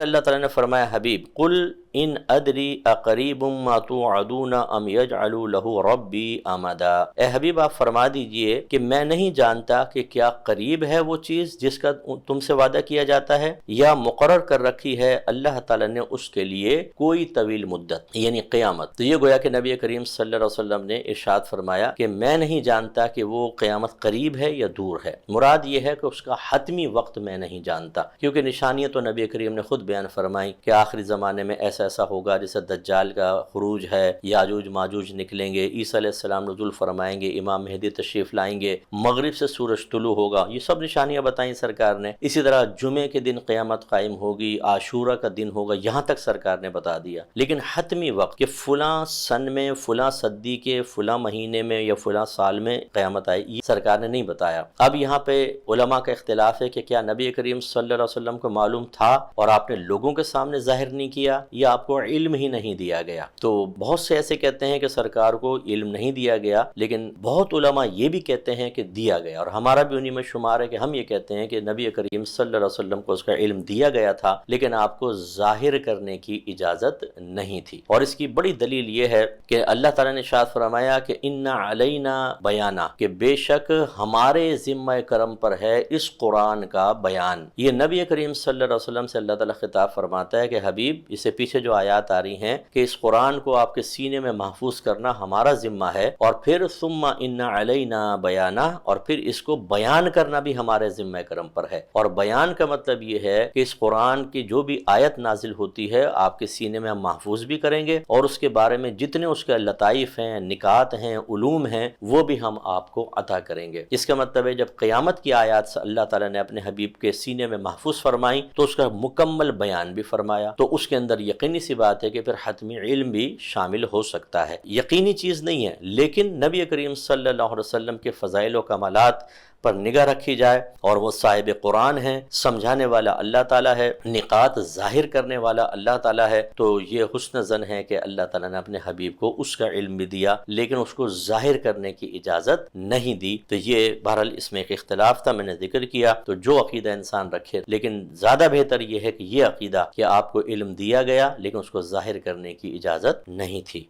اللہ تعالیٰ نے فرمایا حبیب قل ان ادری اقریب ما توعدون ام یجعل لہ ربی امدا، اے حبیب آپ فرما دیجئے کہ میں نہیں جانتا کہ کیا قریب ہے وہ چیز جس کا تم سے وعدہ کیا جاتا ہے، یا مقرر کر رکھی ہے اللہ تعالیٰ نے اس کے لیے کوئی طویل مدت یعنی قیامت۔ تو یہ گویا کہ نبی کریم صلی اللہ علیہ وسلم نے ارشاد فرمایا کہ میں نہیں جانتا کہ وہ قیامت قریب ہے یا دور ہے، مراد یہ ہے کہ اس کا حتمی وقت میں نہیں جانتا، کیونکہ نشانیاں تو نبی کریم نے خود بیان فرمائی کہ آخری زمانے میں ایسا ہوگا جیسے دجال کا خروج ہے، یاجوج ماجوج نکلیں گے، عیسیٰ علیہ السلام نزول فرمائیں گے، امام مہدی تشریف لائیں گے، مغرب سے سورج طلوع ہوگا، یہ سب نشانیاں بتائیں سرکار نے۔ اسی طرح جمعے کے دن قیامت قائم ہوگی، عاشورہ کا دن ہوگا، یہاں تک سرکار نے بتا دیا، لیکن حتمی وقت کہ فلاں سن میں، فلاں صدی کے فلاں مہینے میں یا فلاں سال میں قیامت آئے، یہ سرکار نے نہیں بتایا۔ اب یہاں پہ علماء کا اختلاف ہے کہ کیا نبی کریم صلی اللہ علیہ وسلم کو معلوم تھا اور آپ نے لوگوں کے سامنے ظاہر نہیں کیا، یا آپ کو علم ہی نہیں دیا گیا؟ تو بہت سے ایسے کہتے ہیں کہ سرکار کو علم نہیں دیا گیا، لیکن بہت علماء یہ بھی کہتے ہیں کہ دیا گیا، اور ہمارا بھی انہی میں شمار ہے کہ ہم یہ کہتے ہیں کہ نبی کریم صلی اللہ علیہ وسلم کو اس کا علم دیا گیا تھا، لیکن آپ کو ظاہر کرنے کی اجازت نہیں تھی۔ اور اس کی بڑی دلیل یہ ہے کہ اللہ تعالیٰ نے ارشاد فرمایا کہ ان علینا بیانہ، کہ بے شک ہمارے ذمہ کرم پر ہے اس قرآن کا بیان۔ یہ نبی کریم صلی اللہ علیہ وسلم سے اللہ تعالیٰ خطاب فرماتا ہے کہ حبیب، اس سے پیچھے جو آیات آ رہی ہیں کہ اس قرآن کو آپ کے سینے میں محفوظ کرنا ہمارا ذمہ ہے، اور پھر ثم ان علینا بیانہ، اور پھر اس کو بیان کرنا بھی ہمارے ذمہ کرم پر ہے۔ اور بیان کا مطلب یہ ہے کہ اس قرآن کی جو بھی آیت نازل ہوتی ہے آپ کے سینے میں ہم محفوظ بھی کریں گے، اور اس کے بارے میں جتنے اس کے لطائف ہیں، نکات ہیں، علوم ہیں، وہ بھی ہم آپ کو عطا کریں گے۔ اس کا مطلب ہے جب قیامت کی آیات اللہ تعالیٰ نے اپنے حبیب کے سینے میں محفوظ فرمائی تو اس کا مکمل بیان بھی فرمایا، تو اس کے اندر یقینی سی بات ہے کہ پھر حتمی علم بھی شامل ہو سکتا ہے۔ یقینی چیز نہیں ہے، لیکن نبی کریم صلی اللہ علیہ وسلم کے فضائل و کمالات پر نگاہ رکھی جائے، اور وہ صاحب قرآن ہیں، سمجھانے والا اللہ تعالیٰ ہے، نقاط ظاہر کرنے والا اللہ تعالیٰ ہے، تو یہ حسن ظن ہے کہ اللہ تعالیٰ نے اپنے حبیب کو اس کا علم بھی دیا لیکن اس کو ظاہر کرنے کی اجازت نہیں دی۔ تو یہ بہرحال اس میں ایک اختلاف تھا، میں نے ذکر کیا، تو جو عقیدہ انسان رکھے، لیکن زیادہ بہتر یہ ہے کہ یہ عقیدہ کہ آپ کو علم دیا گیا لیکن اس کو ظاہر کرنے کی اجازت نہیں تھی۔